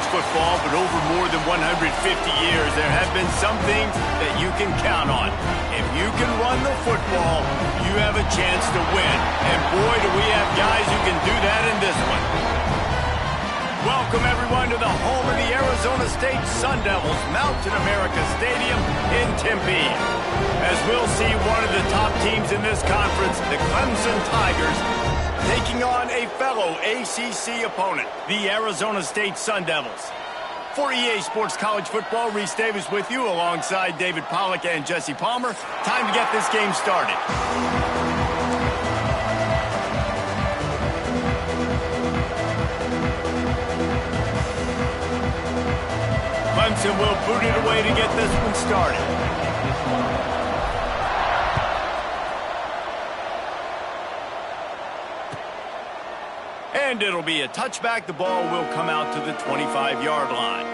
college football, but over more than 150 years, there have been some things that you can count on. If you can run the football, you have a chance to win. And boy, do we have guys who can do that in this one. Welcome, everyone, to the home of the Arizona State Sun Devils, Mountain America Stadium in Tempe. As we'll see one of the top teams in this conference, the Clemson Tigers, taking on a fellow ACC opponent, the Arizona State Sun Devils. For EA Sports College Football, Reese Davis with you alongside David Pollack and Jesse Palmer. Time to get this game started. Clemson will boot it away to get this one started. And it'll be a touchback. The ball will come out to the 25-yard line.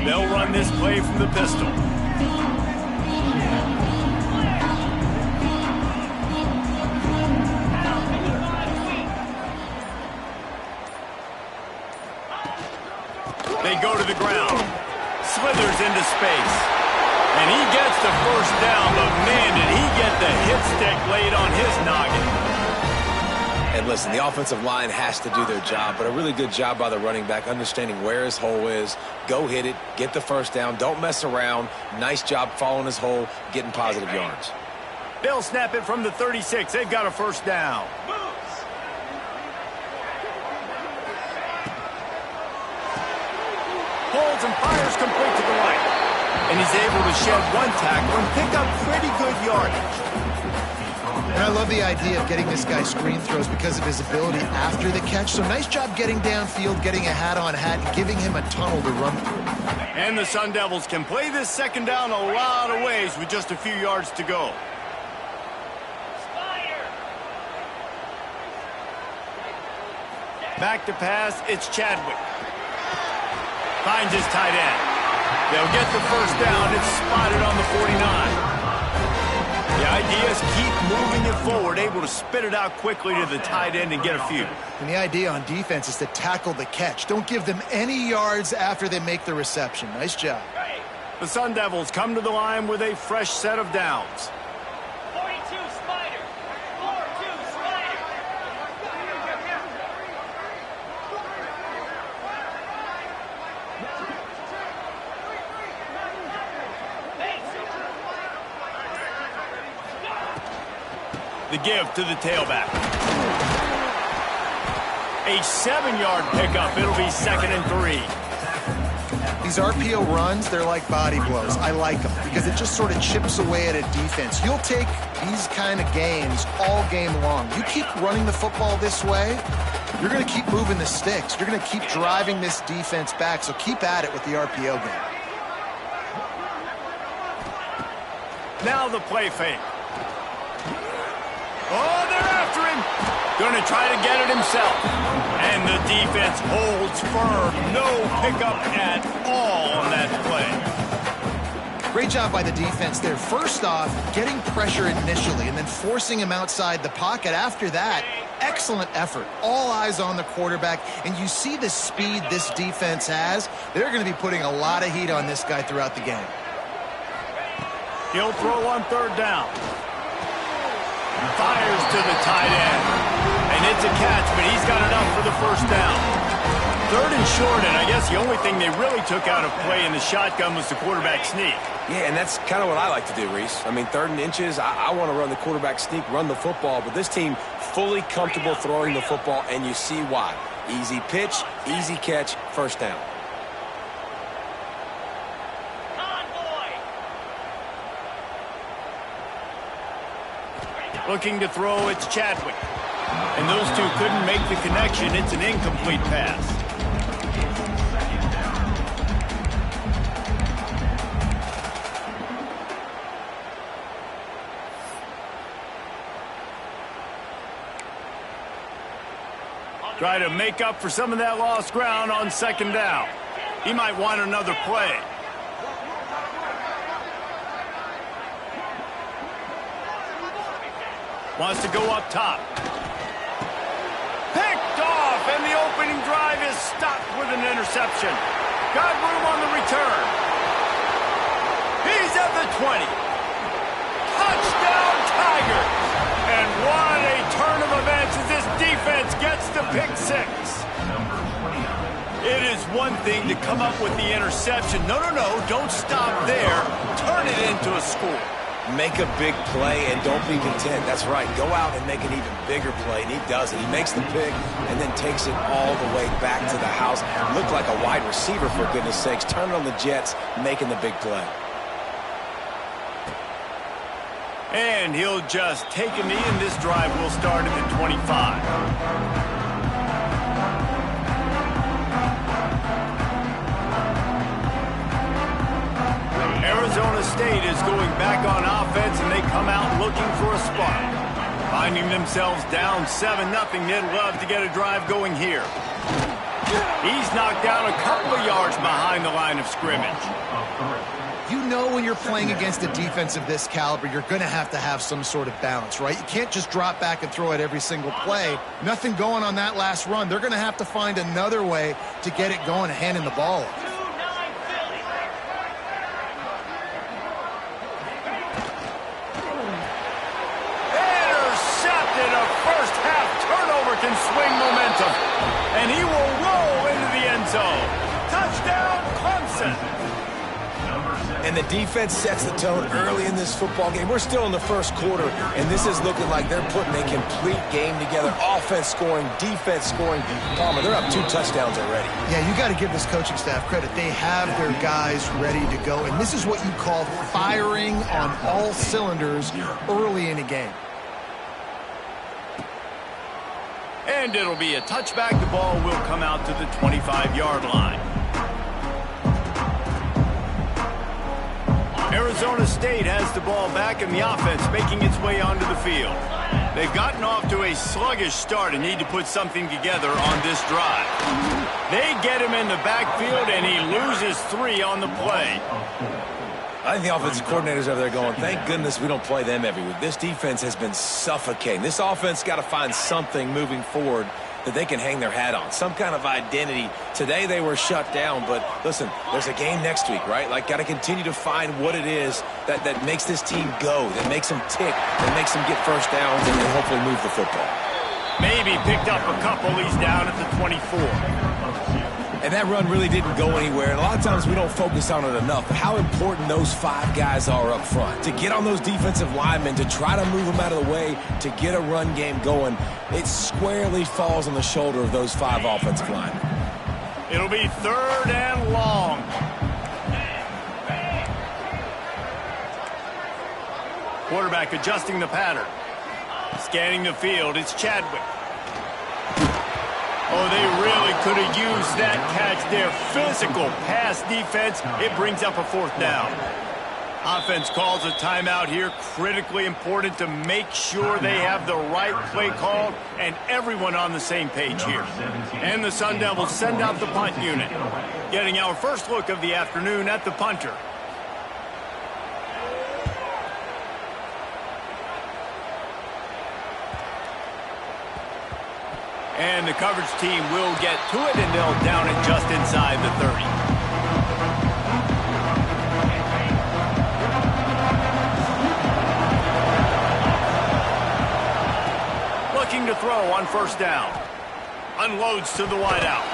They'll run this play from the pistol. They go to the ground. Slithers into space. And he gets the first down, but man, did he get the hit stick laid on his noggin. And listen, the offensive line has to do their job, but a really good job by the running back, understanding where his hole is. Go hit it, get the first down, don't mess around. Nice job following his hole, getting positive yards. They'll snap it from the 36. They've got a first down. Pulls and fires complete to the right. And he's able to shed one tackle and pick up pretty good yardage. And I love the idea of getting this guy screen throws because of his ability after the catch. So nice job getting downfield, getting a hat-on-hat, and giving him a tunnel to run through. And the Sun Devils can play this second down a lot of ways with just a few yards to go. Back to pass, it's Chadwick. Finds his tight end. They'll get the first down. It's spotted on the 49. The idea is keep moving it forward, able to spit it out quickly to the tight end and get a few. And the idea on defense is to tackle the catch. Don't give them any yards after they make the reception. Nice job. The Sun Devils come to the line with a fresh set of downs. 42 Spider. 4-2 Spider. The give to the tailback. A 7-yard pickup. It'll be 2nd and 3. These RPO runs, they're like body blows. I like them because it just sort of chips away at a defense. You'll take these kind of games all game long. You keep running the football this way, you're going to keep moving the sticks. You're going to keep driving this defense back, so keep at it with the RPO game. Now the play fake. Oh, they're after him. Going to try to get it himself. And the defense holds firm. No pickup at all on that play. Great job by the defense there. First off, getting pressure initially and then forcing him outside the pocket. After that, excellent effort. All eyes on the quarterback. And you see the speed this defense has. They're going to be putting a lot of heat on this guy throughout the game. He'll throw on 3rd down. Fires to the tight end. And it's a catch, but he's got enough for the first down. 3rd and short, and I guess the only thing they really took out of play in the shotgun was the quarterback sneak. Yeah, and that's kind of what I like to do, Reese. I mean, 3rd and inches, I want to run the quarterback sneak, run the football, but this team fully comfortable throwing the football, and you see why. Easy pitch, easy catch, first down. Looking to throw, it's Chadwick. And those two couldn't make the connection. It's an incomplete pass. Try to make up for some of that lost ground on 2nd down. He might want another play. Wants to go up top. Picked off, and the opening drive is stopped with an interception. Got room on the return. He's at the 20. Touchdown, Tigers! And what a turn of events as this defense gets the pick six. It is one thing to come up with the interception. No, don't stop there. Turn it into a score. Make a big play and don't be content. That's right. Go out and make an even bigger play, and he does it. He makes the pick and then takes it all the way back to the house. Looked like a wide receiver, for goodness sakes. Turning on the Jets, making the big play. And he'll just take a knee, and this drive will start at the 25. Arizona State is going back on offense, and they come out looking for a spark. Finding themselves down 7-0, they'd love to get a drive going here. He's knocked down a couple of yards behind the line of scrimmage. You know when you're playing against a defense of this caliber, you're going to have some sort of balance, right? You can't just drop back and throw it every single play. Nothing going on that last run. They're going to have to find another way to get it going and handing the ball off. Can swing momentum, and he will roll into the end zone. Touchdown, Clemson. And the defense sets the tone early in this football game. We're still in the first quarter, and this is looking like they're putting a complete game together. Offense scoring, defense scoring. Palmer, they're up 2 touchdowns already. Yeah, you got to give this coaching staff credit. They have their guys ready to go, and this is what you call firing on all cylinders early in a game. And it'll be a touchback. The ball will come out to the 25-yard line. Arizona State has the ball back, and the offense making its way onto the field. They've gotten off to a sluggish start and need to put something together on this drive. They get him in the backfield, and he loses 3 on the play. I think the offensive coordinators over there going, thank goodness we don't play them every week. This defense has been suffocating. This offense got to find something moving forward that they can hang their hat on, some kind of identity. Today they were shut down, but listen, there's a game next week, right? Like, got to continue to find what it is that makes this team go, that makes them tick, that makes them get first downs and hopefully move the football. Maybe picked up a couple. He's down at the 24. And that run really didn't go anywhere. And a lot of times we don't focus on it enough. But how important those 5 guys are up front. To get on those defensive linemen, to try to move them out of the way, to get a run game going, it squarely falls on the shoulder of those 5 offensive linemen. It'll be 3rd and long. Quarterback adjusting the pattern. Scanning the field, it's Chadwick. Oh, they really could have used that catch there. Physical pass defense. It brings up a 4th down. Offense calls a timeout here. Critically important to make sure they have the right play called and everyone on the same page here. And the Sun Devils send out the punt unit. Getting our first look of the afternoon at the punter. And the coverage team will get to it, and they'll down it just inside the 30. Looking to throw on 1st down. Unloads to the wideout.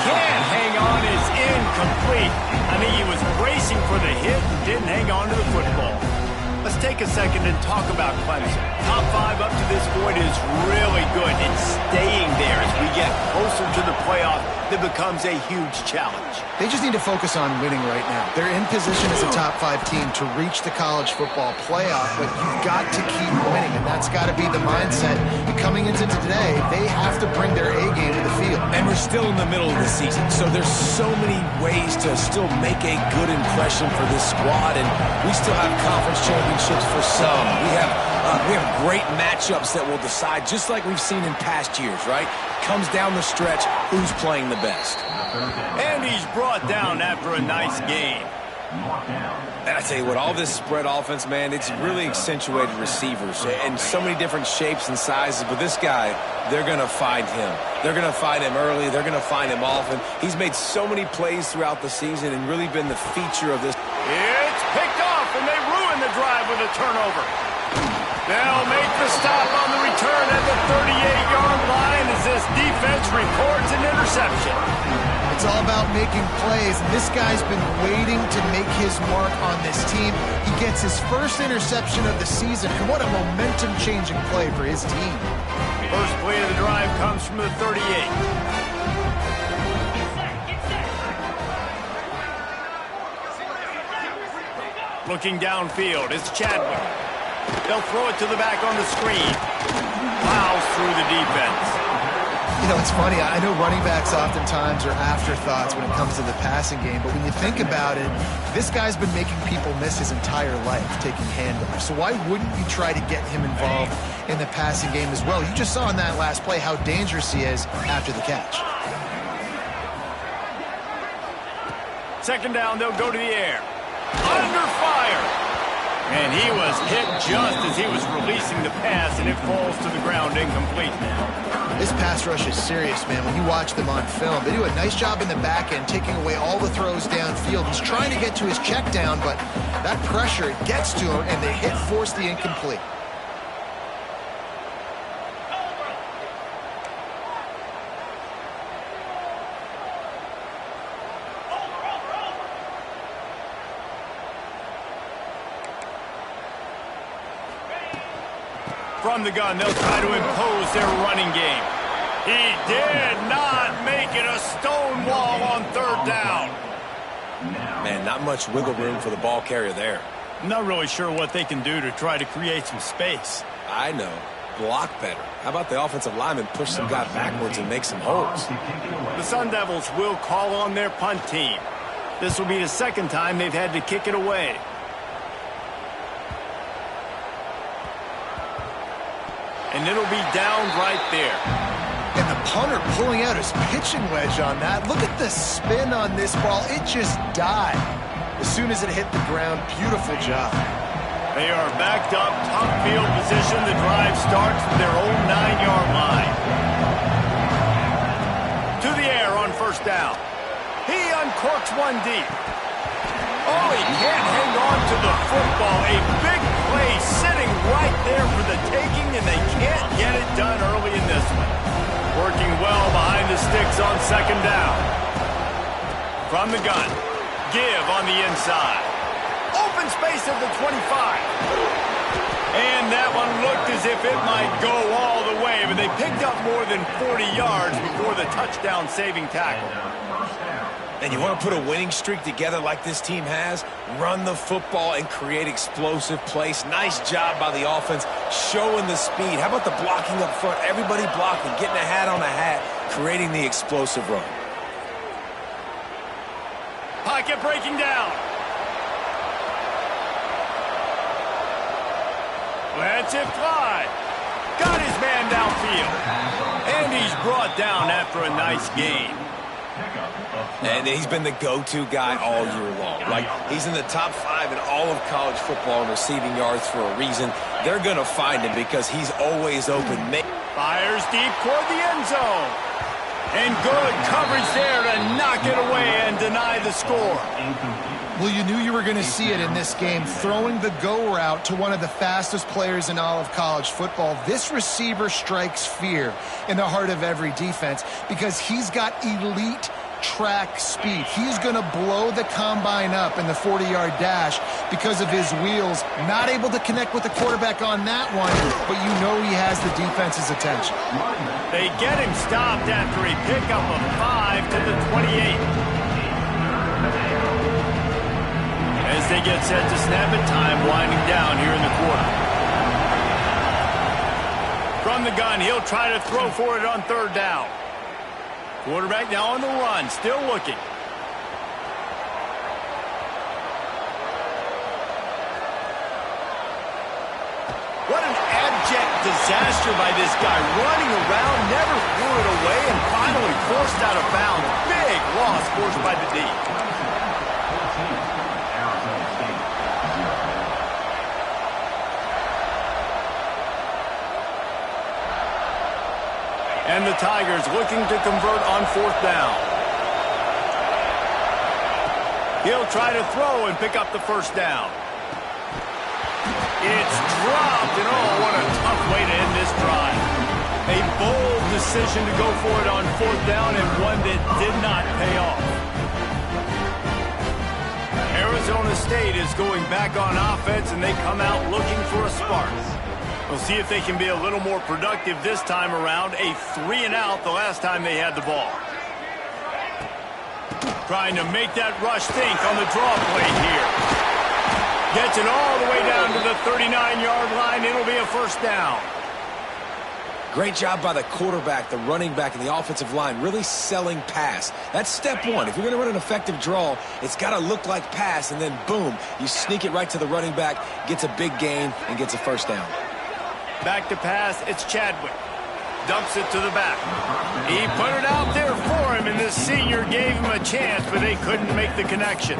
Can't hang on, is incomplete. I think he was bracing for the hit and didn't hang on to the football. Let's take a second and talk about Clemson. Top 5 up to this point is really good. It's staying there as we get closer to the playoff. That becomes a huge challenge. They just need to focus on winning right now. They're in position as a top 5 team to reach the college football playoff, but you've got to keep winning, and that's got to be the mindset. And coming into today, they have to bring their A game to the field. And we're still in the middle of the season, so there's so many ways to still make a good impression for this squad, and we still have conference championships for some. We have great matchups that will decide, just like we've seen in past years, right? Comes down the stretch, who's playing the best. And he's brought down after a nice game. And I tell you what, all this spread offense, man, it's really accentuated receivers in so many different shapes and sizes. But this guy, they're going to find him. They're going to find him early. They're going to find him often. He's made so many plays throughout the season and really been the feature of this. It's picked off, and they ruin the drive with a turnover. They'll make the stop on the return at the 38-yard line as this defense records an interception. It's all about making plays, and this guy's been waiting to make his mark on this team. He gets his first interception of the season, and what a momentum-changing play for his team. First play of the drive comes from the 38. Looking downfield, it's Chadwick. They'll throw it to the back on the screen. Plows through the defense. You know, it's funny. I know running backs oftentimes are afterthoughts when it comes to the passing game, but when you think about it, this guy's been making people miss his entire life taking handoffs. So why wouldn't you try to get him involved in the passing game as well? You just saw in that last play how dangerous he is after the catch. Second down, they'll go to the air. Under fire. And he was hit just as he was releasing the pass, and it falls to the ground incomplete. This pass rush is serious, man. When you watch them on film, they do a nice job in the back end, taking away all the throws downfield. He's trying to get to his check down, but that pressure gets to him, and the hit forced the incomplete. From the gun, they'll try to impose their running game. He did not make it a stone wall on third down. Man, not much wiggle room for the ball carrier there. I'm not really sure what they can do to try to create some space. I know. Block better. How about the offensive lineman push some guy backwards and make some holes? The Sun Devils will call on their punt team. This will be the second time they've had to kick it away. And it'll be down right there. And the punter pulling out his pitching wedge on that. Look at the spin on this ball. It just died as soon as it hit the ground. Beautiful job. They are backed up, top field position. The drive starts from their own 9-yard line. To the air on first down. He uncorks one deep. Oh, he can't hang on to the football. A big play sitting right there for the taking, and they can't get it done early in this one. Working well behind the sticks on second down. From the gun, give on the inside. Open space at the 25. And that one looked as if it might go all the way, but they picked up more than 40 yards before the touchdown-saving tackle. And you want to put a winning streak together like this team has? Run the football and create explosive plays. Nice job by the offense, showing the speed. How about the blocking up front? Everybody blocking, getting a hat on a hat, creating the explosive run. Pocket breaking down. Lets it fly. Got his man downfield. And he's brought down after a nice gain. And he's been the go-to guy all year long. Like, he's in the top 5 in all of college football in receiving yards for a reason. They're going to find him because he's always open. Fires deep toward the end zone. And good coverage there to knock it away and deny the score. Well, you knew you were going to see it in this game, throwing the go route to one of the fastest players in all of college football. This receiver strikes fear in the heart of every defense because he's got elite track speed. He's going to blow the combine up in the 40-yard dash because of his wheels. Not able to connect with the quarterback on that one, but you know he has the defense's attention. They get him stopped after a pickup of 5 to the 28. As they get set to snap it, time winding down here in the quarter. From the gun, he'll try to throw for it on third down. Quarterback now on the run, still looking. What an abject disaster by this guy. Running around, never threw it away, and finally forced out of bounds. Big loss forced by the D. And the Tigers looking to convert on 4th down. He'll try to throw and pick up the 1st down. It's dropped, and oh, what a tough way to end this drive. A bold decision to go for it on 4th down, and one that did not pay off. Arizona State is going back on offense, and they come out looking for a spark. We'll see if they can be a little more productive this time around. A 3-and-out the last time they had the ball. Trying to make that rush think on the draw play here. Gets it all the way down to the 39-yard line. It'll be a 1st down. Great job by the quarterback, the running back, and the offensive line really selling pass. That's step one. If you're going to run an effective draw, it's got to look like pass, and then boom, you sneak it right to the running back, gets a big gain, and gets a 1st down. Back to pass, it's Chadwick. Dumps it to the back. He put it out there for him, and the senior gave him a chance, but they couldn't make the connection.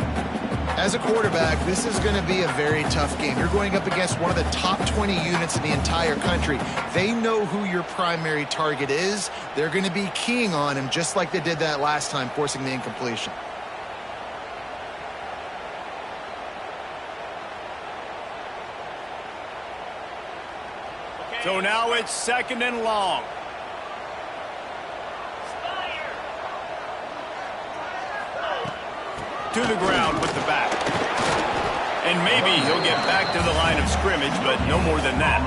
As a quarterback, this is going to be a very tough game. You're going up against one of the top 20 units in the entire country. They know who your primary target is. They're going to be keying on him just like they did that last time, forcing the incompletion. So now it's 2nd and long. To the ground with the back. And maybe he'll get back to the line of scrimmage, but no more than that.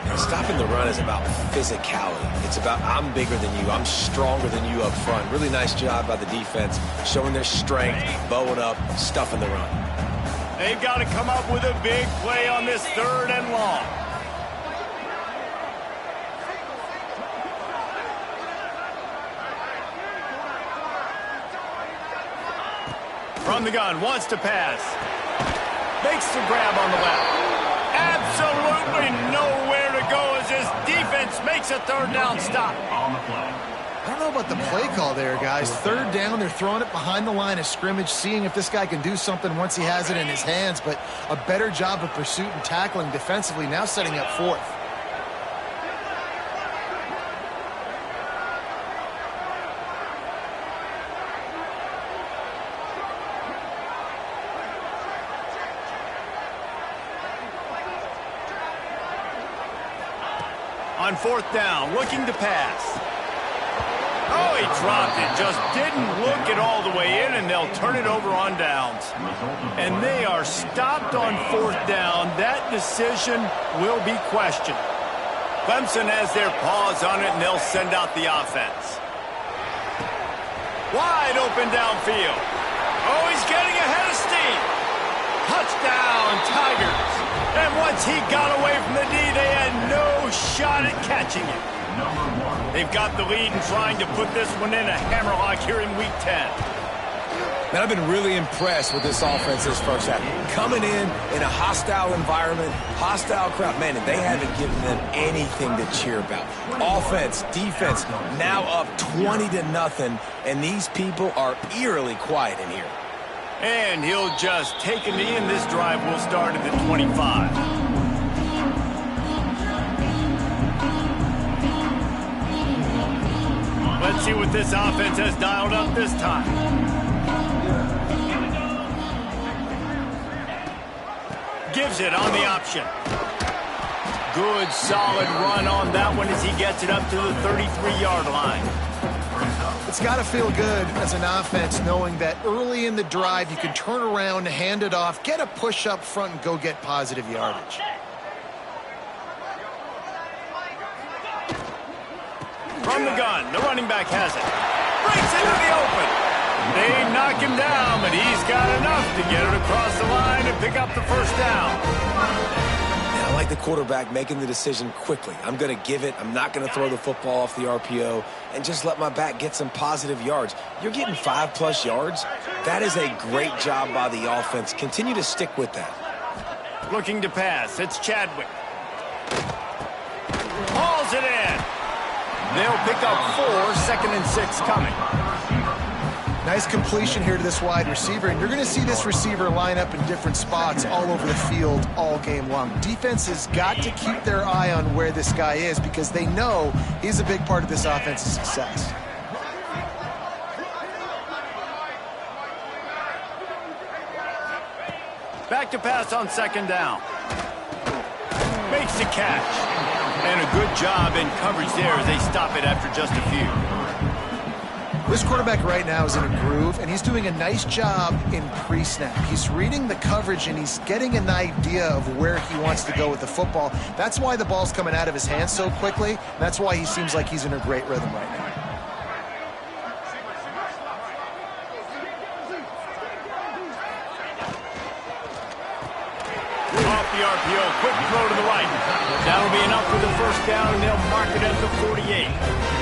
Now, stopping the run is about physicality. It's about I'm bigger than you, I'm stronger than you up front. Really nice job by the defense, showing their strength, bowing up, stuffing the run. They've got to come up with a big play on this 3rd and long. From the gun, wants to pass. Makes the grab on the left. Absolutely nowhere to go as his defense makes a 3rd down stop. I don't know about the play call there, guys. 3rd down, they're throwing it behind the line of scrimmage, seeing if this guy can do something once he has it in his hands, but a better job of pursuit and tackling defensively, now setting up 4th. On 4th down, looking to pass. Oh, he dropped it. Just didn't look it all the way in, and they'll turn it over on downs. And they are stopped on 4th down. That decision will be questioned. Clemson has their paws on it, and they'll send out the offense. Wide open downfield. Oh, he's getting ahead of steam. Touchdown, Tigers. And once he got away from the D, they had no shot at catching it. They've got the lead and trying to put this one in a hammerlock here in Week 10. Man, I've been really impressed with this offense this first half. Coming in a hostile environment, hostile crowd. Man, they haven't given them anything to cheer about. Offense, defense, now up 20-0, and these people are eerily quiet in here. And he'll just take a knee, and this drive will start at the 25. Let's see what this offense has dialed up this time. Gives it on the option. Good, solid run on that one as he gets it up to the 33-yard line. It's got to feel good as an offense knowing that early in the drive you can turn around, hand it off, get a push up front, and go get positive yardage. From the gun, the running back has it. Breaks into the open. They knock him down, but he's got enough to get it across the line and pick up the 1st down. I like the quarterback making the decision quickly. I'm going to give it. I'm not going to throw the football off the RPO and just let my back get some positive yards. You're getting 5+ yards. That is a great job by the offense. Continue to stick with that. Looking to pass. It's Chadwick. Hauls it in. They'll pick up 4, 2nd and 6 coming. Nice completion here to this wide receiver, and you're going to see this receiver line up in different spots all over the field all game long. Defense has got to keep their eye on where this guy is because they know he's a big part of this offense's success. Back to pass on second down. Makes the catch. And a good job in coverage there as they stop it after just a few. This quarterback right now is in a groove, and he's doing a nice job in pre-snap. He's reading the coverage, and he's getting an idea of where he wants to go with the football. That's why the ball's coming out of his hands so quickly. That's why he seems like he's in a great rhythm right now. Off the RPO, quick throw to the right. That'll be enough for the first down, and they'll mark it at the 48.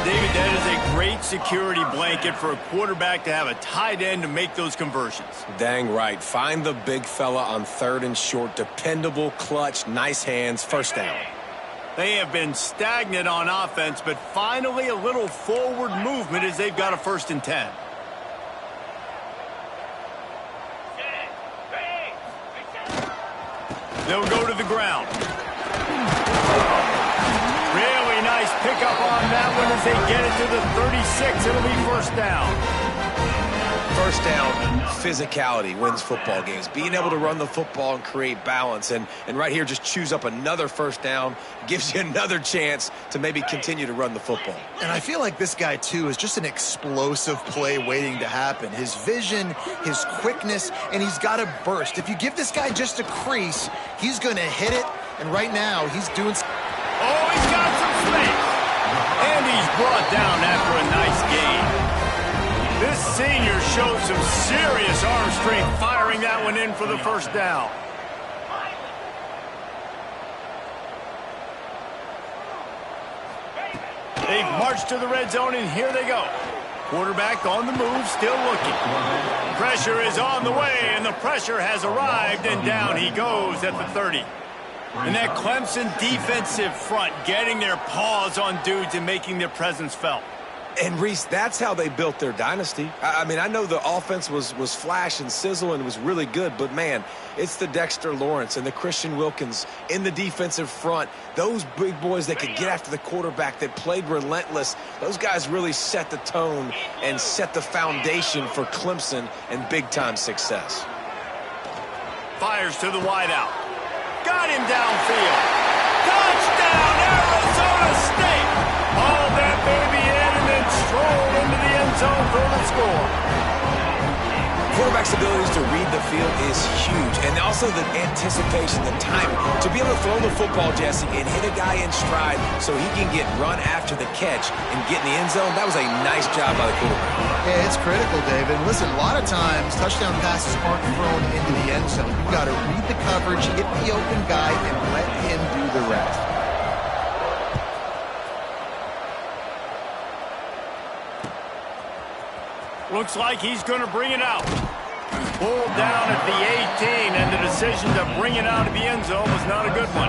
David, that is a great security blanket for a quarterback to have a tight end to make those conversions. Dang right. Find the big fella on third and short. Dependable, clutch, nice hands, first down. They have been stagnant on offense, but finally a little forward movement as they've got a 1st and 10. They'll go to the ground. Really nice pickup on that one as they get it to the 36. It'll be first down. First down, physicality wins football games. Being able to run the football and create balance. And right here, just choose up another first down. Gives you another chance to maybe continue to run the football. And I feel like this guy, too, is just an explosive play waiting to happen. His vision, his quickness, and he's got a burst. If you give this guy just a crease, he's going to hit it. And right now, he's doing... Oh, he's got some space. And he's brought down after a nice gain. This senior showed some serious arm strength firing that one in for the first down. They've marched to the red zone, and here they go. Quarterback on the move, still looking. Pressure is on the way, and the pressure has arrived, and down he goes at the 30. And that Clemson defensive front getting their paws on dudes and making their presence felt. And, Reese, that's how they built their dynasty. I mean, I know the offense was flash and sizzle and was really good, but, man, it's the Dexter Lawrence and the Christian Wilkins in the defensive front. Those big boys that could get after the quarterback, that played relentless. Those guys really set the tone and set the foundation for Clemson and big-time success. Fires to the wideout. Got him downfield. Touchdown, Arizona State. Hauled that baby in and then strolled into the end zone for the score. Quarterback's abilities to read the field is huge, and also the anticipation, the timing. To be able to throw the football, Jesse, and hit a guy in stride so he can get run after the catch and get in the end zone, that was a nice job by the quarterback. Yeah, it's critical, David. Listen, a lot of times touchdown passes aren't thrown into the end zone. You've got to read the coverage, hit the open guy, and let him do the rest. Looks like he's going to bring it out. Pulled down at the 18, and the decision to bring it out of the end zone was not a good one.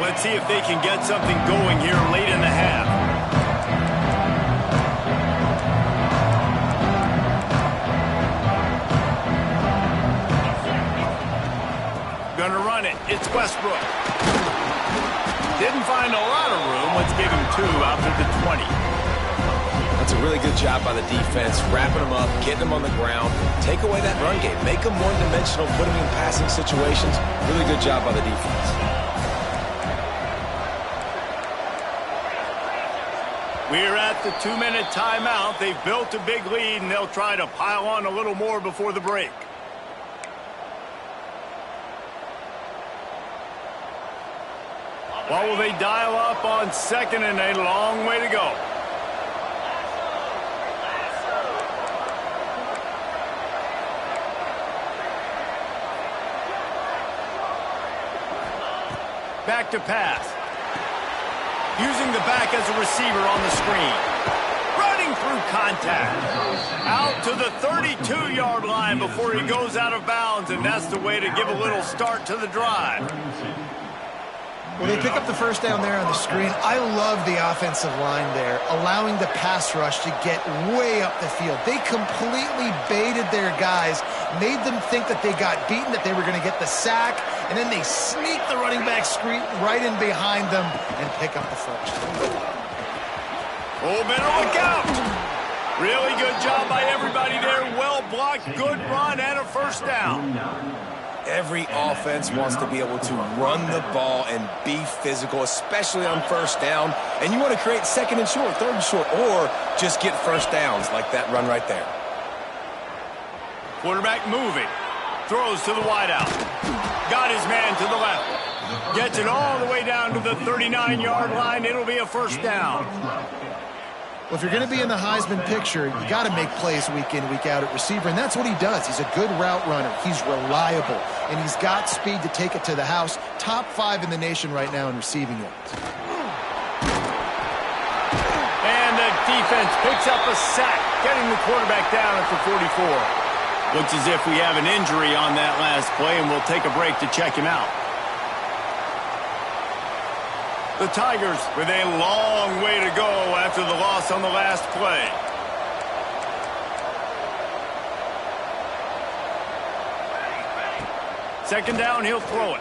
Let's see if they can get something going here late in the half. Gonna run it. It's Westbrook. Didn't find a lot of room. Let's give him 2 out to the 20. That's a really good job by the defense, wrapping them up, getting them on the ground. Take away that run game. Make them one-dimensional, put them in passing situations. Really good job by the defense. We're at the 2-minute timeout. They've built a big lead, and they'll try to pile on a little more before the break. What will they dial up on second and a long way to go? Back to pass. Using the back as a receiver on the screen. Running through contact. Out to the 32-yard line before he goes out of bounds, and that's the way to give a little start to the drive. Well, they pick up the first down there on the screen. I love the offensive line there, allowing the pass rush to get way up the field. They completely baited their guys, made them think that they got beaten, that they were going to get the sack, and then they sneak the running back screen right in behind them and pick up the first. Oh, better look out! Really good job by everybody there. Well blocked, good run, and a first down. Every offense wants to be able to run the ball and be physical, especially on first down. And you want to create second and short, third and short, or just get first downs like that run right there. Quarterback moving. Throws to the wideout. Got his man to the left. Gets it all the way down to the 39-yard line. It'll be a first down. Well, if you're going to be in the Heisman picture, you got to make plays week in, week out at receiver, and that's what he does. He's a good route runner. He's reliable, and he's got speed to take it to the house. Top 5 in the nation right now in receiving yards. And the defense picks up a sack, getting the quarterback down at the 44. Looks as if we have an injury on that last play, and we'll take a break to check him out. The Tigers with a long way to go after the loss on the last play. Second down, he'll throw it.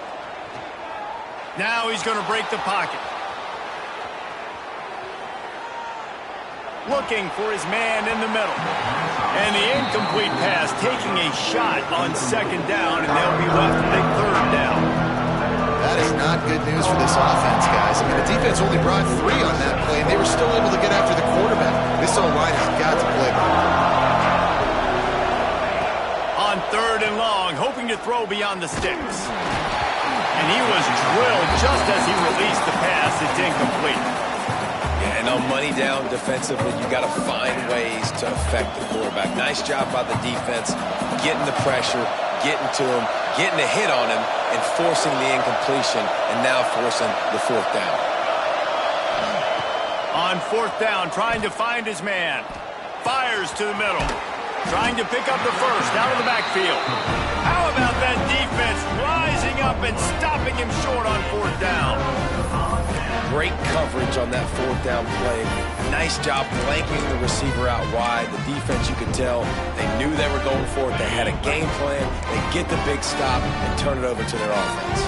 Now he's going to break the pocket. Looking for his man in the middle. And the incomplete pass taking a shot on second down, and they'll be left with a third down. That is not good news for this offense, guys. I mean, the defense only brought 3 on that play, and they were still able to get after the quarterback. This O-line has got to play better. On third and long, hoping to throw beyond the sticks. And he was drilled just as he released the pass. It's incomplete. Yeah, and on money down defensively, you got to find ways to affect the quarterback. Nice job by the defense, getting the pressure, getting to him, getting a hit on him, and forcing the incompletion, and now forcing the fourth down. On fourth down, trying to find his man. Fires to the middle. Trying to pick up the first out of the backfield. How about that defense rising up and stopping him short on fourth down? Great coverage on that fourth down play. Nice job blanking the receiver out wide. The defense, you could tell, they knew they were going for it. They had a game plan. They get the big stop and turn it over to their offense.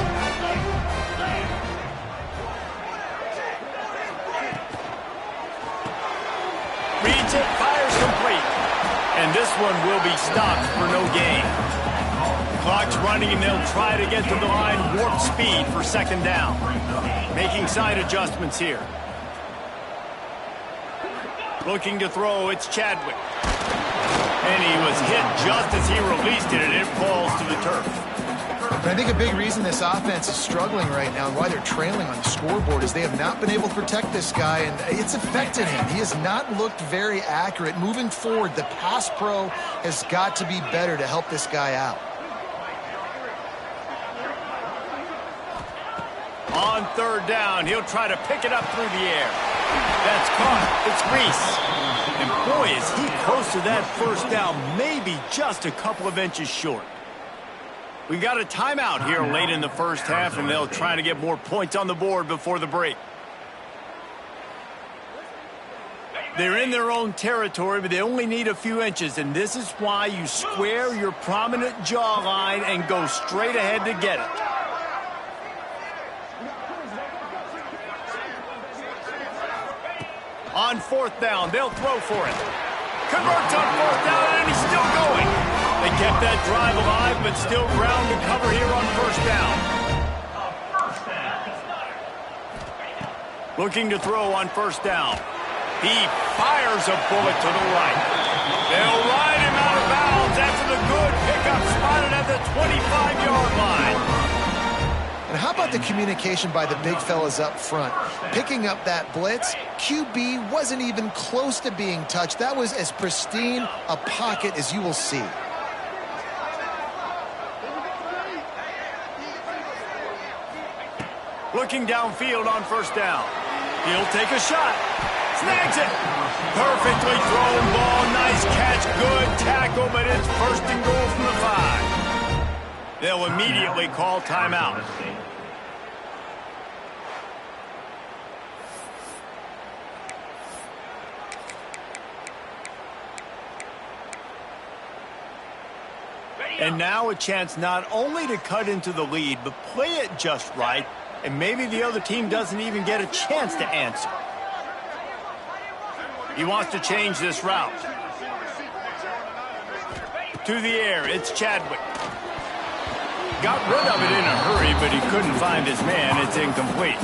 Reads it, fires complete. And this one will be stopped for no gain. Clock's running, and they'll try to get to the line warp speed for second down. Making side adjustments here. Looking to throw, it's Chadwick. And he was hit just as he released it, and it falls to the turf. But I think a big reason this offense is struggling right now and why they're trailing on the scoreboard is they have not been able to protect this guy, and it's affected him. He has not looked very accurate. Moving forward, the pass pro has got to be better to help this guy out. On third down, he'll try to pick it up through the air. That's caught. It's Reese. And boy, is he close to that first down, maybe just a couple of inches short. We got a timeout here late in the first half, and they'll try to get more points on the board before the break. They're in their own territory, but they only need a few inches, and this is why you square your prominent jawline and go straight ahead to get it. On fourth down, they'll throw for it. Converts on fourth down, and he's still going. They kept that drive alive, but still ground to cover here on first down. Looking to throw on first down. He fires a bullet to the right. They'll ride him out of bounds after the good pickup spotted at the 25-yard line. And how about the communication by the big fellas up front? Picking up that blitz, QB wasn't even close to being touched. That was as pristine a pocket as you will see. Looking downfield on first down. He'll take a shot. Snags it. Perfectly thrown ball. Nice catch. Good tackle, but it's first and goal from the 5. They'll immediately call timeout. And now a chance not only to cut into the lead, but play it just right, and maybe the other team doesn't even get a chance to answer. He wants to change this route. To the air, it's Chadwick. Got rid of it in a hurry, but he couldn't find his man. It's incomplete.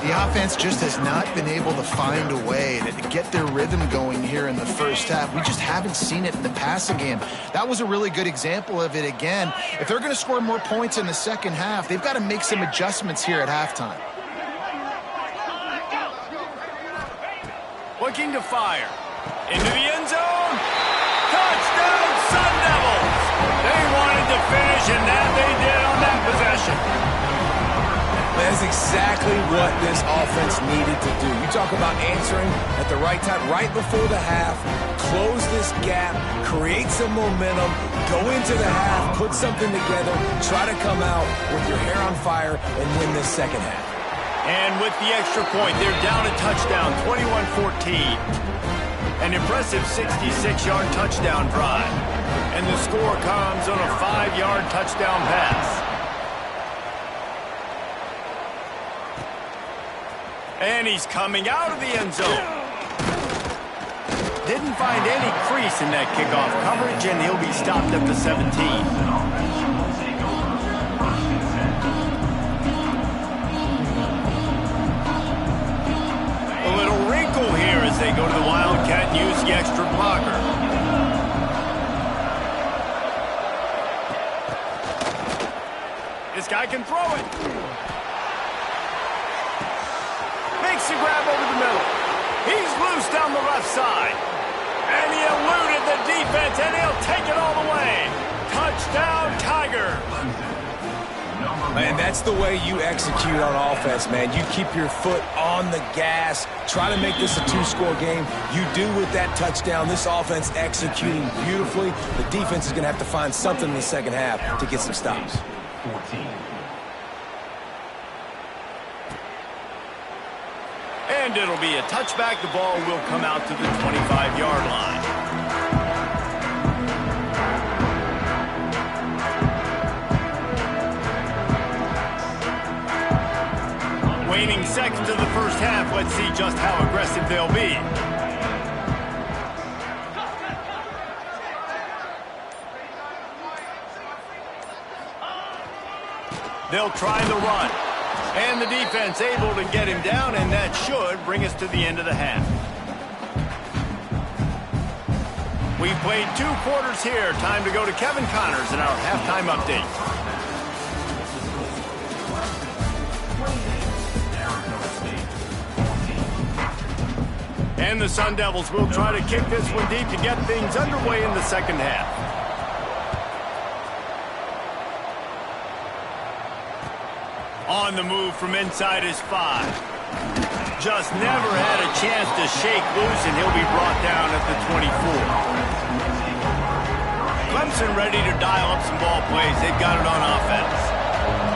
The offense just has not been able to find a way to get their rhythm going here in the first half. We just haven't seen it in the passing game. That was a really good example of it again. If they're going to score more points in the second half, they've got to make some adjustments here at halftime. Looking to fire. Into the end zone. Touchdown, Sun Devils! They wanted to finish, and that they did on that possession. That's exactly what this offense needed to do. You talk about answering at the right time, right before the half, close this gap, create some momentum, go into the half, put something together, try to come out with your hair on fire and win this second half. And with the extra point, they're down a touchdown, 21-14. An impressive 66-yard touchdown drive. And the score comes on a 5-yard touchdown pass. And he's coming out of the end zone. Didn't find any crease in that kickoff coverage, and he'll be stopped at the 17. A little wrinkle here as they go to the Wildcat and use the extra blocker. This guy can throw it. Makes a grab over the middle. He's loose down the left side. And he eluded the defense, and he'll take it all the way. Touchdown, Tigers. Man, that's the way you execute on offense, man. You keep your foot on the gas. Try to make this a two-score game. You do with that touchdown. This offense executing beautifully. The defense is going to have to find something in the second half to get some stops. 14. And it'll be a touchback. The ball will come out to the 25-yard line. Waning seconds of the first half. Let's see just how aggressive they'll be. They'll try the run. And the defense able to get him down, and that should bring us to the end of the half. We've played 2 quarters here. Time to go to Kevin Connors in our halftime update. And the Sun Devils will try to kick this one deep to get things underway in the second half. On the move from inside his 5. Just never had a chance to shake loose, and he'll be brought down at the 24. Clemson ready to dial up some ball plays. They've got it on offense.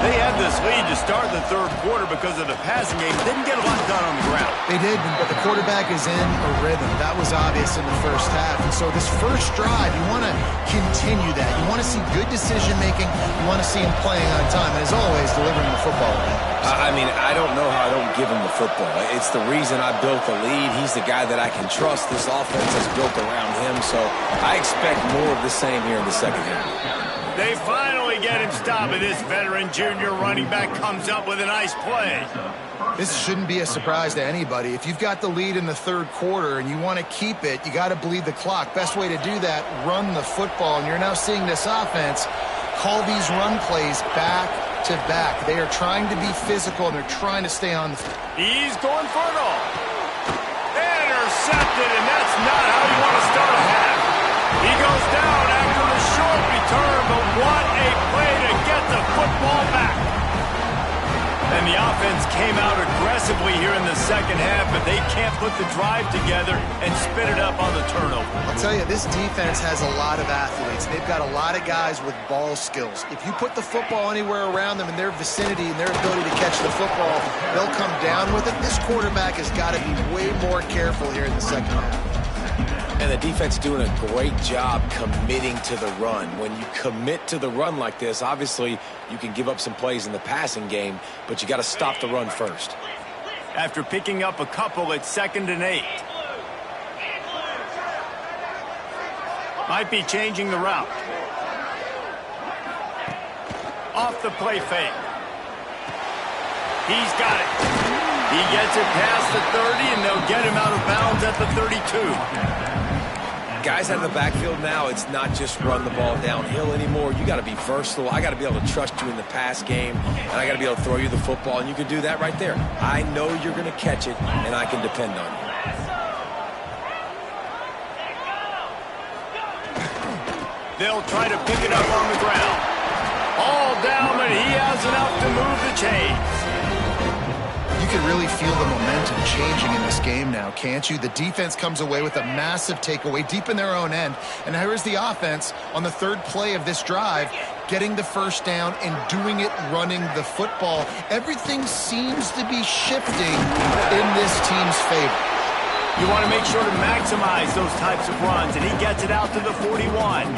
They had this lead to start the third quarter because of the passing game. Didn't get a lot done on the ground. They did, but the quarterback is in a rhythm. That was obvious in the first half. And so this first drive, you want to continue that. You want to see good decision-making. You want to see him playing on time. And as always, delivering the football. I mean, I don't know how I don't give him the football. It's the reason I built the lead. He's the guy that I can trust. This offense is built around him. So I expect more of the same here in the second half. They finally get him stopped, and this veteran junior running back comes up with a nice play. This shouldn't be a surprise to anybody. If you've got the lead in the third quarter and you want to keep it, you got to bleed the clock. Best way to do that, run the football. And you're now seeing this offense call these run plays back to back. They are trying to be physical, and they're trying to stay on the field. He's going for it all. Intercepted, and that's not how you want to start a half. He goes down after the short return, but what a play to get the football back. And the offense came out aggressively here in the second half, but they can't put the drive together and spit it up on the turnover. I'll tell you, this defense has a lot of athletes. They've got a lot of guys with ball skills. If you put the football anywhere around them in their vicinity and their ability to catch the football, they'll come down with it. This quarterback has got to be way more careful here in the second half. And the defense doing a great job committing to the run. When you commit to the run like this, obviously you can give up some plays in the passing game, but you got to stop the run first. After picking up a couple, it's 2nd and 8. Might be changing the route. Off the play fake. He's got it. He gets it past the 30, and they'll get him out of bounds at the 32. Guys out of the backfield now, it's not just run the ball downhill anymore. You got to be versatile. I got to be able to trust you in the pass game, and I got to be able to throw you the football, and you can do that right there. I know you're going to catch it, and I can depend on you. They'll try to pick it up on the ground. All down, but he has enough to move the chains. You can really feel the momentum changing in this game now, can't you? The defense comes away with a massive takeaway deep in their own end. And here is the offense on the 3rd play of this drive, getting the first down and doing it running the football. Everything seems to be shifting in this team's favor. You want to make sure to maximize those types of runs, and he gets it out to the 41.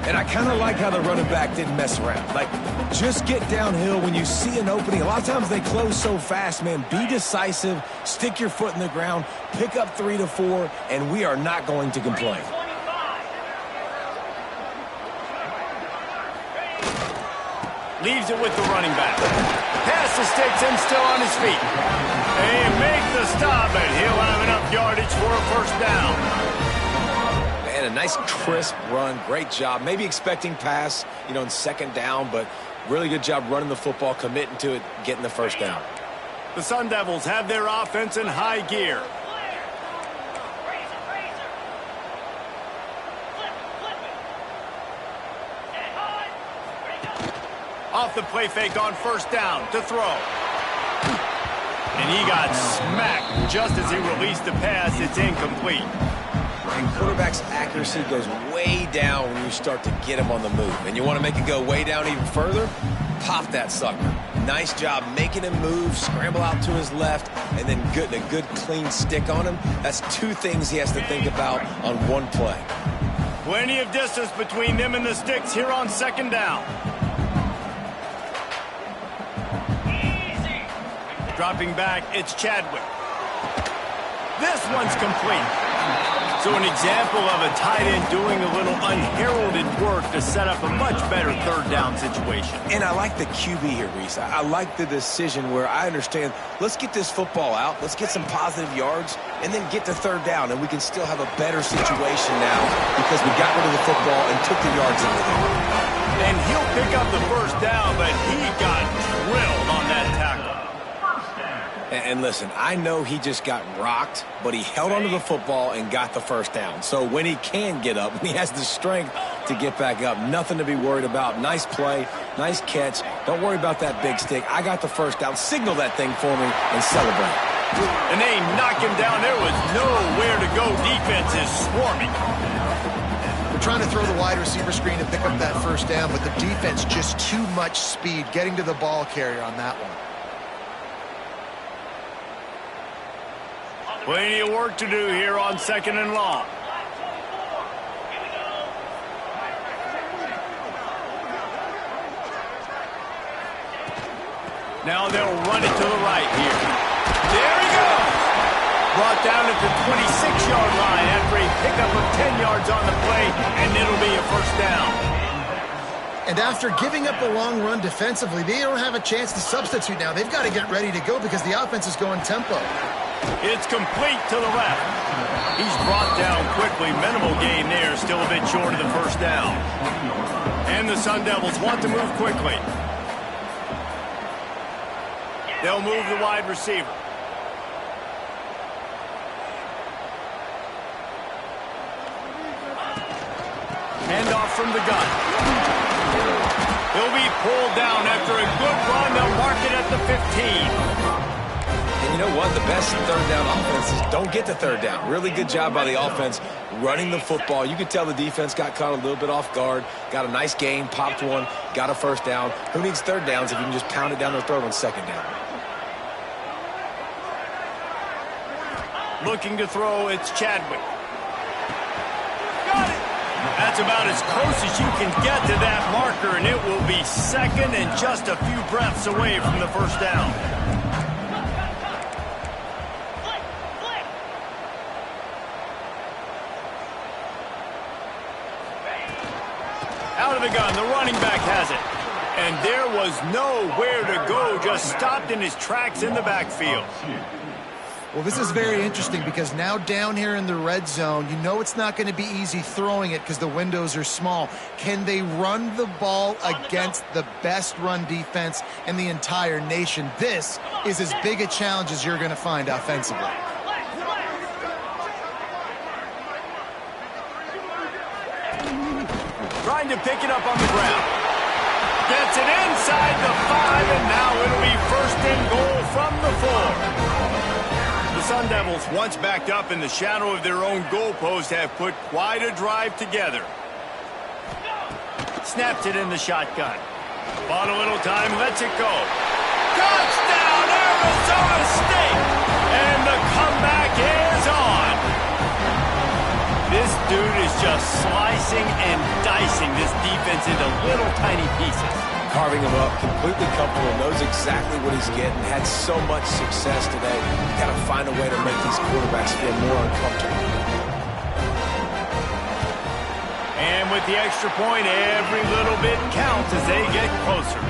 And I kind of like how the running back didn't mess around. Like, just get downhill when you see an opening. A lot of times they close so fast, man. Be decisive, stick your foot in the ground, pick up 3 to 4, and we are not going to complain. Leaves it with the running back. Pass the sticks and still on his feet. They make the stop, and he'll have enough yardage for a first down. And a nice crisp run. Great job. Maybe expecting pass, in 2nd down, but really good job running the football, committing to it, getting the first down. The Sun Devils have their offense in high gear. Off the play fake on first down to throw. And he got smacked just as he released the pass. It's incomplete. And quarterback's accuracy goes way down when you start to get him on the move. And you want to make it go way down even further? Pop that sucker. Nice job making him move, scramble out to his left, and then getting a good clean stick on him. That's 2 things he has to think about on one play. Plenty of distance between them and the sticks here on 2nd down. Dropping back, it's Chadwick. This one's complete. So an example of a tight end doing a little unheralded work to set up a much better 3rd down situation. And I like the QB here, Reese. I like the decision where I understand, let's get this football out, let's get some positive yards, and then get to 3rd down, and we can still have a better situation now because we got rid of the football and took the yards into there. And he'll pick up the first down, but he got drilled on that tackle. And listen, I know he just got rocked, but he held onto the football and got the first down. So when he can get up, when he has the strength to get back up, nothing to be worried about. Nice play, nice catch. Don't worry about that big stick. I got the first down. Signal that thing for me and celebrate. And they knock him down. There was nowhere to go. Defense is swarming. They're trying to throw the wide receiver screen to pick up that first down, but the defense just too much speed getting to the ball carrier on that one. Plenty of work to do here on 2nd and long. Now they'll run it to the right here. There he goes. Brought down at the 26-yard line after a pickup of 10 yards on the play, and it'll be a first down. And after giving up a long run defensively, they don't have a chance to substitute now. They've got to get ready to go because the offense is going tempo. It's complete to the left. He's brought down quickly. Minimal gain there, still a bit short of the first down. And the Sun Devils want to move quickly. They'll move the wide receiver. Handoff from the gun. He'll be pulled down after a good run. They'll mark it at the 15. And you know what? The best 3rd down offenses don't get to 3rd down. Really good job by the offense running the football. You could tell the defense got caught a little bit off guard. Got a nice gain, popped one, got a first down. Who needs 3rd downs if you can just pound it down their throat on 2nd down? Looking to throw, it's Chadwick. That's about as close as you can get to that marker, and it will be second and just a few breaths away from the first down. Out of the gun, the running back has it. And there was nowhere to go, just stopped in his tracks in the backfield. Well, this is very interesting because now down here in the red zone, you know it's not going to be easy throwing it because the windows are small. Can they run the ball against the best run defense in the entire nation? This is as big a challenge as you're going to find offensively. Trying to pick it up on the ground. Gets it inside the 5, and now it'll be first and goal from the 4. The Sun Devils, once backed up in the shadow of their own goalpost, have put quite a drive together. Snaps it in the shotgun. Bought a little time, lets it go. Touchdown, Arizona State! And the comeback is on. This dude is just slicing and dicing this defense into little tiny pieces. Carving him up, completely comfortable, knows exactly what he's getting, had so much success today. You got to find a way to make these quarterbacks feel more uncomfortable. And with the extra point, every little bit counts as they get closer.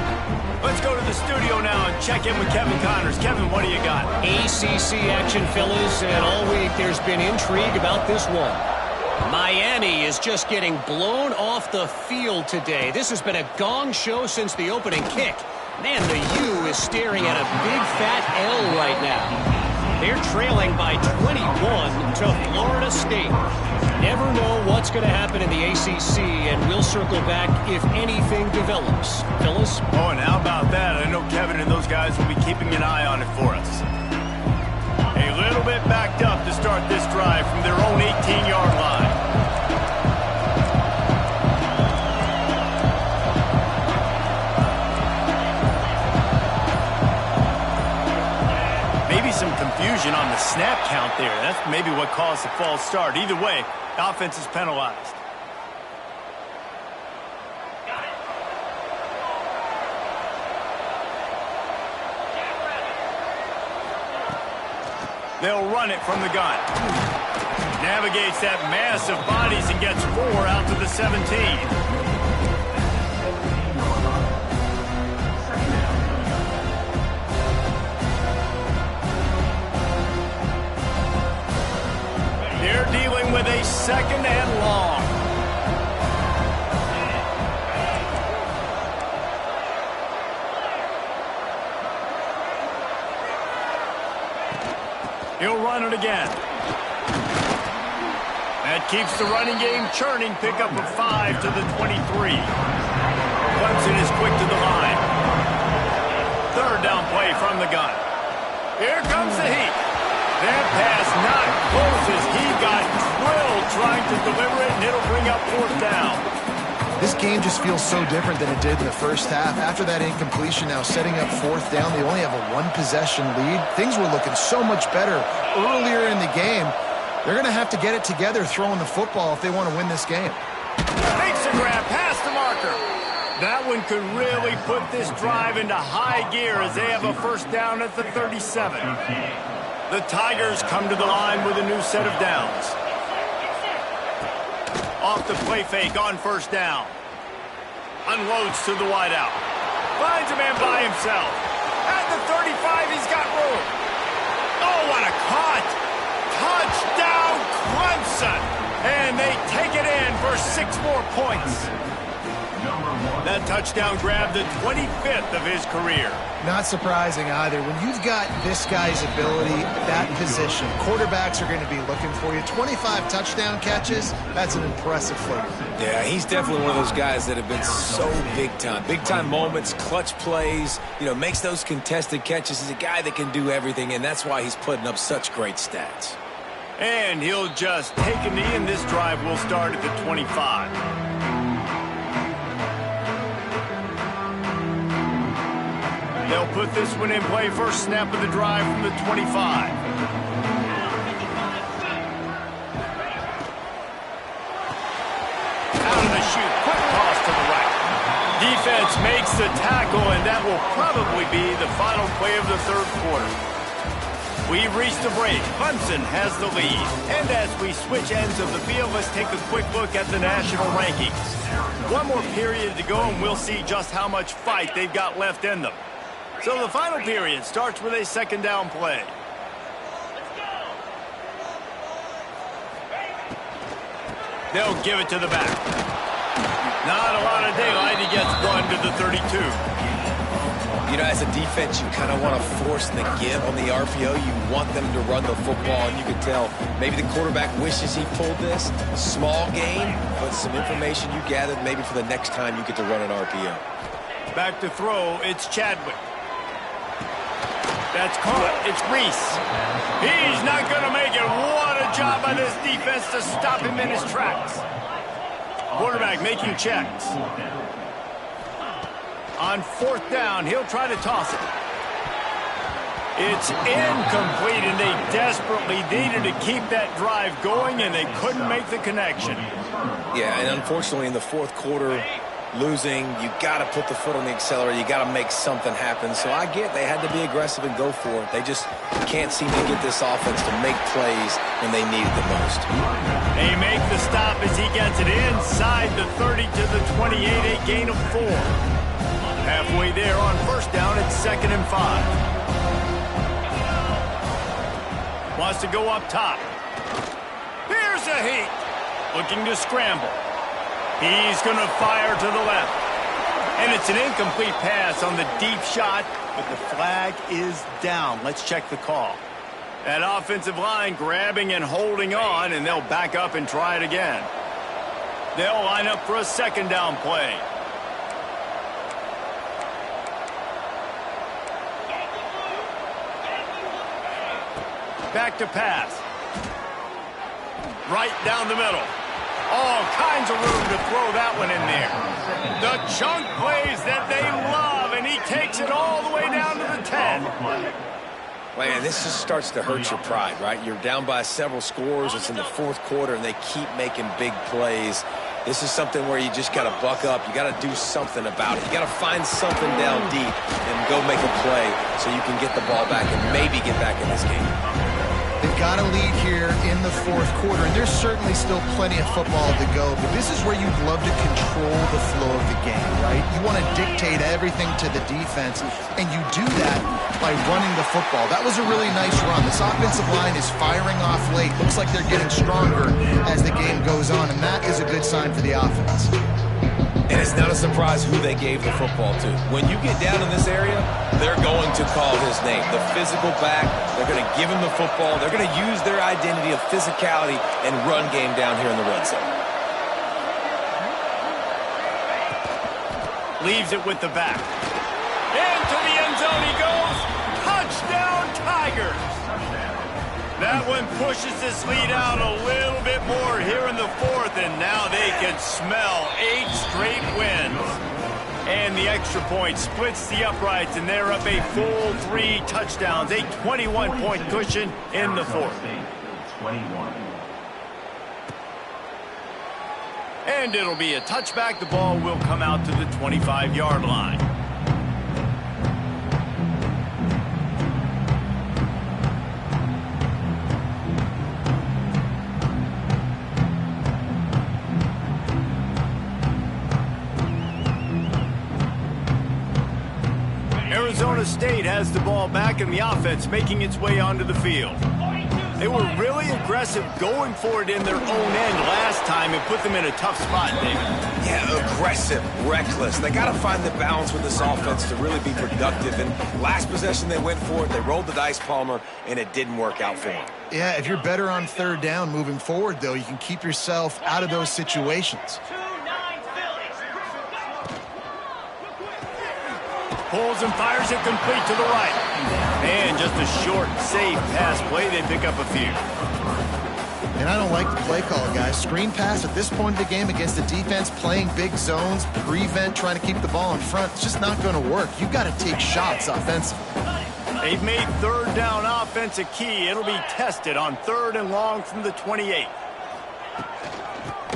Let's go to the studio now and check in with Kevin Connors. Kevin, what do you got? ACC action, fellas, and all week there's been intrigue about this one. Miami is just getting blown off the field today. This has been a gong show since the opening kick. Man, the U is staring at a big fat L right now. They're trailing by 21 to Florida State. Never know what's going to happen in the ACC, and we'll circle back if anything develops. Fellas? Oh, and how about that? I know Kevin and those guys will be keeping an eye on it for us. A little bit backed up to start this drive from their own 18-yard line. Maybe some confusion on the snap count there. That's maybe what caused the false start. Either way, the offense is penalized. They'll run it from the gun. Navigates that mass of bodies and gets 4 out to the 17. They're dealing with a second and long. He'll run it again. That keeps the running game churning. Pickup of 5 to the 23. Clemson is quick to the line. Third down play from the gun. Here comes the heat. That pass not close as he got drilled trying to deliver it, and it'll bring up fourth down. This game just feels so different than it did in the first half. After that incompletion, now setting up fourth down, they only have a 1-possession lead. Things were looking so much better earlier in the game. They're going to have to get it together throwing the football if they want to win this game. Makes a grab past the marker. That one could really put this drive into high gear as they have a first down at the 37. The Tigers come to the line with a new set of downs. Off the play fake on first down. Unloads to the wideout. Finds a man by himself. At the 35, he's got room. Oh, what a cut. Touchdown, Clemson. And they take it in for 6 more points. That touchdown grabbed the 25th of his career. Not surprising either. When you've got this guy's ability, that position, quarterbacks are going to be looking for you. 25 touchdown catches, that's an impressive figure. Yeah, he's definitely one of those guys that have been so big time. Big time moments, clutch plays, makes those contested catches. He's a guy that can do everything, and that's why he's putting up such great stats. And he'll just take a knee, and this drive will start at the 25. They'll put this one in play. First snap of the drive from the 25. Out shoot. Quick toss to the right. Defense makes the tackle, and that will probably be the final play of the third quarter. We've reached a break. Clemson has the lead. And as we switch ends of the field, let's take a quick look at the national rankings. One more period to go, and we'll see just how much fight they've got left in them. So the final period starts with a second down play. They'll give it to the back. Not a lot of daylight. He gets one to the 32. You know, as a defense, you kind of want to force the give on the RPO. You want them to run the football, and you can tell maybe the quarterback wishes he pulled this. Small gain, but some information you gathered maybe for the next time you get to run an RPO. Back to throw, it's Chadwick. That's caught. It's Reese. He's not going to make it. What a job by this defense to stop him in his tracks. Quarterback making checks. On fourth down, he'll try to toss it. It's incomplete, and they desperately needed to keep that drive going, and they couldn't make the connection. Yeah, and unfortunately in the fourth quarter, losing, you got to put the foot on the accelerator. You got to make something happen. So I get they had to be aggressive and go for it. They just can't seem to get this offense to make plays when they need it the most. They make the stop as he gets it inside the 30 to the 28, a gain of 4. Halfway there on first down, it's 2nd and 5. Wants to go up top. Here's a heat. Looking to scramble. He's going to fire to the left. And it's an incomplete pass on the deep shot, but the flag is down. Let's check the call. That offensive line grabbing and holding on, and they'll back up and try it again. They'll line up for a second down play. Back to pass. Right down the middle. All kinds of room to throw that one in there. The chunk plays that they love, and he takes it all the way down to the 10. Man, this just starts to hurt your pride, right? You're down by several scores. It's in the fourth quarter, and they keep making big plays. This is something where you just got to buck up. You got to do something about it. You got to find something down deep and go make a play so you can get the ball back and maybe get back in this game. They've got a lead here in the fourth quarter, and there's certainly still plenty of football to go, but this is where you'd love to control the flow of the game, right? You want to dictate everything to the defense, and you do that by running the football. That was a really nice run. This offensive line is firing off late. Looks like they're getting stronger as the game goes on, and that is a good sign for the offense. And it's not a surprise who they gave the football to. When you get down in this area, they're going to call his name. The physical back, they're going to give him the football. They're going to use their identity of physicality and run game down here in the red zone. Leaves it with the back. Into the end zone he goes. Touchdown, Tigers. That one pushes this lead out a little bit more here in the fourth, and now they can smell 8 straight wins. And the extra point splits the uprights, and they're up a full 3 touchdowns, a 21-point cushion in the fourth. And it'll be a touchback. The ball will come out to the 25-yard line. Arizona State has the ball back, and the offense making its way onto the field. They were really aggressive going for it in their own end last time and put them in a tough spot, David. Yeah, aggressive, reckless. They got to find the balance with this offense to really be productive. And last possession they went for it. They rolled the dice, Palmer, and it didn't work out for them. Yeah, if you're better on third down moving forward, though, you can keep yourself out of those situations. Pulls and fires it complete to the right. And just a short, safe pass play. They pick up a few. And I don't like the play call, guys. Screen pass at this point of the game against the defense, playing big zones, prevent, trying to keep the ball in front. It's just not going to work. You've got to take shots offensively. They've made third down offense a key. It'll be tested on 3rd and long from the 28.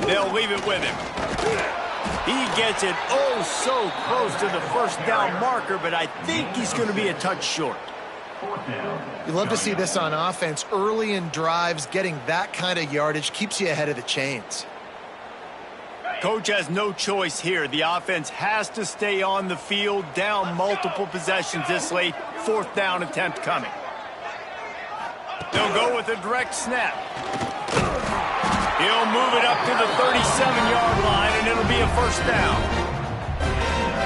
They'll leave it with him. He gets it oh so close to the first down marker, but I think he's going to be a touch short. You love to see this on offense. Early in drives, getting that kind of yardage keeps you ahead of the chains. Coach has no choice here. The offense has to stay on the field, down multiple possessions this late. Fourth down attempt coming. They'll go with a direct snap. He'll move it up to the 37-yard line, and it'll be a first down.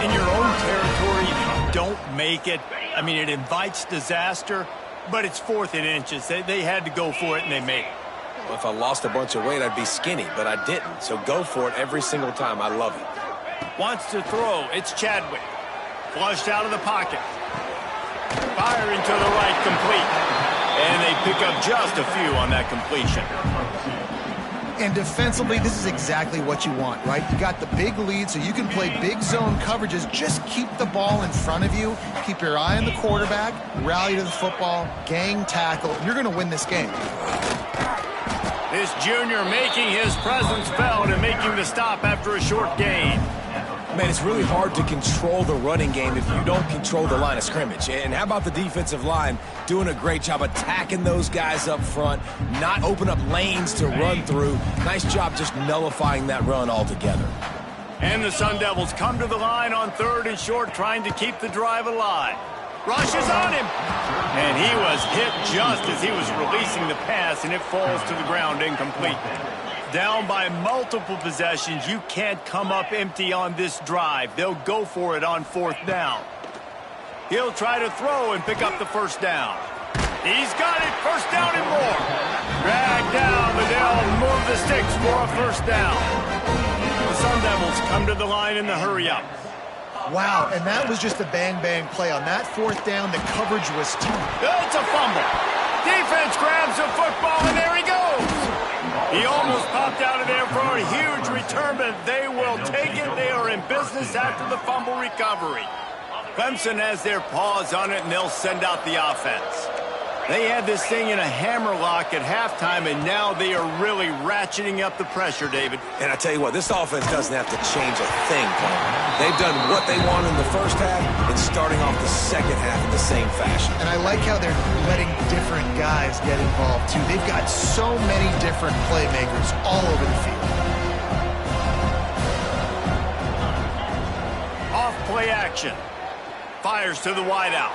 In your own territory, if you don't make it, I mean, it invites disaster, but it's 4th and inches. They had to go for it, and they made it. Well, if I lost a bunch of weight, I'd be skinny, but I didn't. So go for it every single time. I love it. Wants to throw. It's Chadwick. Flushed out of the pocket. Firing to the right, complete. And they pick up just a few on that completion. And defensively, this is exactly what you want, right? You got the big lead, so you can play big zone coverages. Just keep the ball in front of you. Keep your eye on the quarterback. Rally to the football. Gang tackle. You're going to win this game. This junior making his presence felt and making the stop after a short gain. Man, it's really hard to control the running game if you don't control the line of scrimmage. And how about the defensive line doing a great job attacking those guys up front, not open up lanes to run through. Nice job just nullifying that run altogether. And the Sun Devils come to the line on 3rd and short, trying to keep the drive alive. Rushes on him. And he was hit just as he was releasing the pass, and it falls to the ground incomplete. Down by multiple possessions. You can't come up empty on this drive. They'll go for it on 4th down. He'll try to throw and pick up the first down. He's got it. First down and more. Drag down, but they'll move the sticks for a first down. The Sun Devils come to the line in the hurry-up. Wow, and that was just a bang-bang play. On that 4th down, the coverage was tough. It's a fumble. Defense grabs the football, and there he goes. He almost popped out of there for a huge return, but they will take it. They are in business after the fumble recovery. Clemson has their paws on it, and they'll send out the offense. They had this thing in a hammerlock at halftime, and now they are really ratcheting up the pressure, David. And I tell you what, this offense doesn't have to change a thing, Paul. They've done what they want in the first half and starting off the second half in the same fashion. And I like how they're letting different guys get involved, too. They've got so many different playmakers all over the field. Off play action. Fires to the wideout.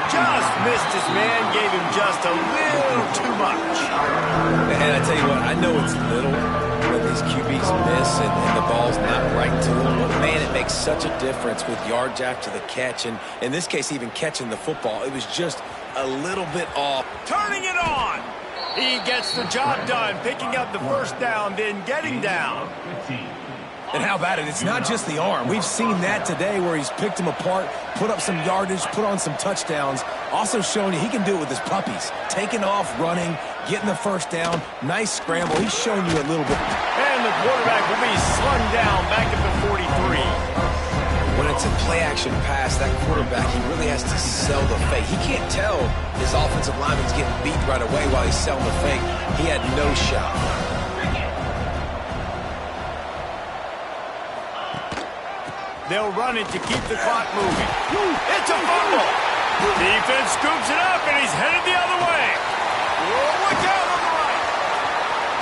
Just missed his man, gave him just a little too much. And I tell you what, I know it's little when these QBs miss and the ball's not right to them, but man, it makes such a difference with yards after the catch, and in this case, even catching the football. It was just a little bit off. Turning it on. He gets the job done, picking up the first down, then getting down. And how about it? It's not just the arm. We've seen that today where he's picked them apart, put up some yardage, put on some touchdowns. Also showing you he can do it with his puppies. Taking off, running, getting the first down. Nice scramble. He's showing you a little bit. And the quarterback will be slung down back at the 43. When it's a play-action pass, that quarterback, he really has to sell the fake. He can't tell his offensive lineman's getting beat right away while he's selling the fake. He had no shot. They'll run it to keep the clock moving. It's a fumble. Defense scoops it up, and he's headed the other way. Whoa, look out on the right.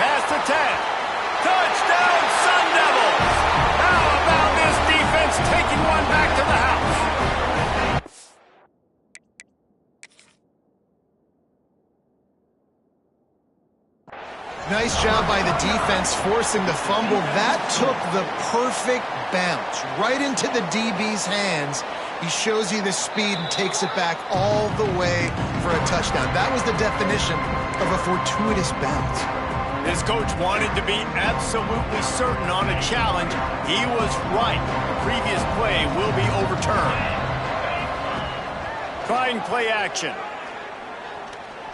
Past the 10. Touchdown, Sun Devils. How about this defense taking one back to the house? Nice job by the defense forcing the fumble. That took the perfect bounce right into the DB's hands. He shows you the speed and takes it back all the way for a touchdown. That was the definition of a fortuitous bounce. This coach wanted to be absolutely certain on a challenge. He was right. The previous play will be overturned. Trying play action.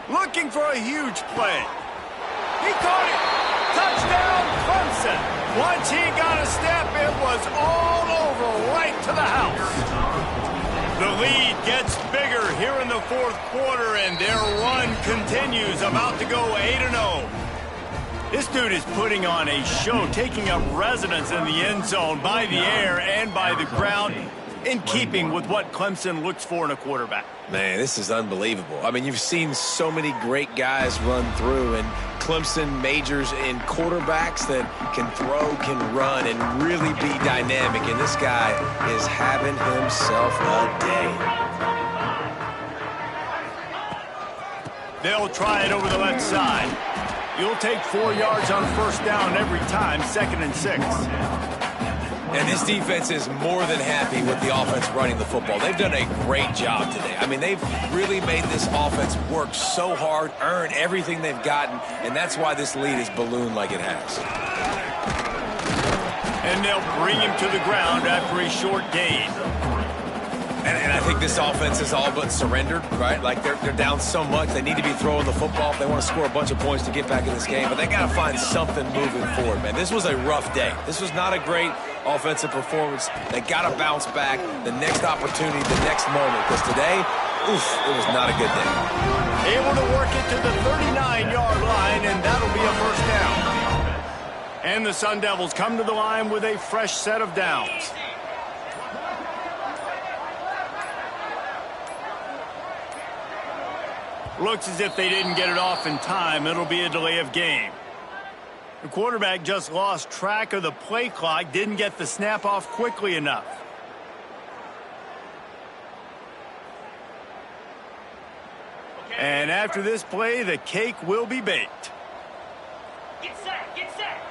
Looking for a huge play. He caught it. Touchdown, Clemson. Once he got a step, it was all over right to the house. The lead gets bigger here in the fourth quarter, and their run continues, about to go 8-0. This dude is putting on a show, taking up residence in the end zone by the air and by the ground, in keeping with what Clemson looks for in a quarterback. Man, this is unbelievable. I mean, you've seen so many great guys run through, and Clemson majors in quarterbacks that can throw, can run, and really be dynamic, and this guy is having himself a day. They'll try it over the left side. You'll take 4 yards on first down every time, 2nd and 6. And this defense is more than happy with the offense running the football. They've done a great job today. I mean, they've really made this offense work so hard, earn everything they've gotten, and that's why this lead is ballooned like it has. And they'll bring him to the ground after a short gain. And I think this offense is all but surrendered, right? Like, they're down so much. They need to be throwing the football if they want to score a bunch of points to get back in this game. But they got to find something moving forward, man. This was a rough day. This was not a great offensive performance. They got to bounce back the next opportunity, the next moment. Because today, oof, it was not a good day. Able to work it to the 39-yard line, and that'll be a first down. And the Sun Devils come to the line with a fresh set of downs. Looks as if they didn't get it off in time. It'll be a delay of game. The quarterback just lost track of the play clock, didn't get the snap off quickly enough. And after this play, the cake will be baked. Get set, get set.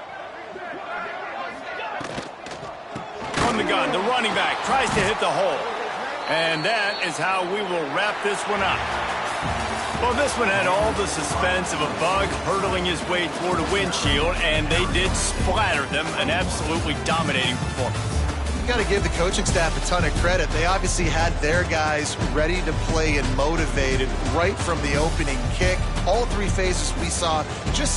From the gun, the running back tries to hit the hole. And that is how we will wrap this one up. Well, this one had all the suspense of a bug hurtling his way toward a windshield, and they did splatter them. An absolutely dominating performance. You got to give the coaching staff a ton of credit. They obviously had their guys ready to play and motivated right from the opening kick. All 3 phases we saw just